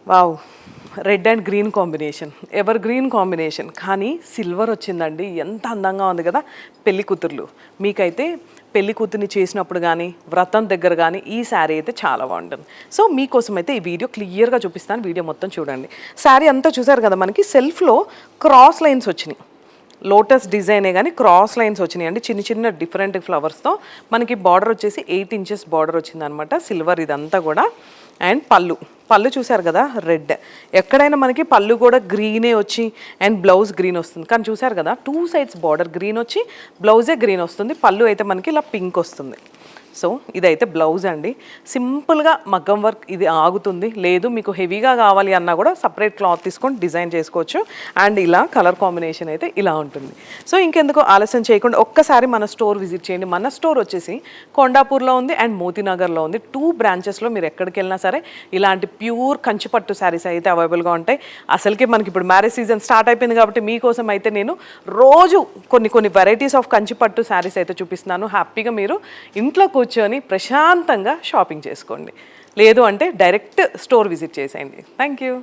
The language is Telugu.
Wow, red and green combination, ever green combination, కానీ సిల్వర్ వచ్చిందండి. ఎంత అందంగా ఉంది కదా. పెళ్లి కూతుర్లు మీకైతే పెళ్లి కూతుర్ని చేసినప్పుడు కానీ వ్రతం దగ్గర కానీ ఈ శారీ అయితే చాలా బాగుంటుంది. సో మీకోసం అయితే ఈ వీడియో క్లియర్గా చూపిస్తాను, వీడియో మొత్తం చూడండి. శారీ అంతా చూసారు కదా, మనకి సెల్ఫ్లో క్రాస్ లైన్స్ వచ్చినాయి, లోటస్ డిజైనే కానీ క్రాస్ లైన్స్ వచ్చినాయి అండి, చిన్న చిన్న డిఫరెంట్ ఫ్లవర్స్తో. మనకి బార్డర్ వచ్చేసి 8 ఇంచెస్ బార్డర్ వచ్చిందనమాట, సిల్వర్ ఇదంతా కూడా. అండ్ పళ్ళు చూసారు కదా, రెడ్. ఎక్కడైనా మనకి పళ్ళు కూడా గ్రీనే వచ్చి అండ్ బ్లౌజ్ గ్రీన్ వస్తుంది, కానీ చూసారు కదా 2 సైడ్స్ బార్డర్ గ్రీన్ వచ్చి బ్లౌజే గ్రీన్ వస్తుంది. పళ్ళు అయితే మనకి ఇలా పింక్ వస్తుంది. సో ఇదైతే బ్లౌజ్ అండి, సింపుల్గా మగ్గం వర్క్ ఇది ఆగుతుంది. లేదు మీకు హెవీగా కావాలి అన్నా కూడా సపరేట్ క్లాత్ తీసుకొని డిజైన్ చేసుకోవచ్చు. అండ్ ఇలా కలర్ కాంబినేషన్ అయితే ఇలా ఉంటుంది. సో ఇంకెందుకు ఆలస్యం చేయకుండా ఒక్కసారి మన స్టోర్ విజిట్ చేయండి. మన స్టోర్ వచ్చేసి కొండాపూర్లో ఉంది అండ్ మోతీనగర్లో ఉంది. 2 బ్రాంచెస్లో మీరు ఎక్కడికి వెళ్ళినా సరే ఇలాంటి ప్యూర్ కంచిపట్టు శారీస్ అయితే అవైలబుల్గా ఉంటాయి. అసలుకే మనకి ఇప్పుడు మ్యారేజ్ సీజన్ స్టార్ట్ అయిపోయింది కాబట్టి మీకోసం అయితే నేను రోజు కొన్ని వెరైటీస్ ఆఫ్ కంచిపట్టు శారీస్ అయితే చూపిస్తున్నాను. హ్యాపీగా మీరు ఇంట్లో కూర్చొని ప్రశాంతంగా షాపింగ్ చేసుకోండి. లేదు అంటే డైరెక్ట్ స్టోర్ విజిట్ చేసేయండి. Thank you.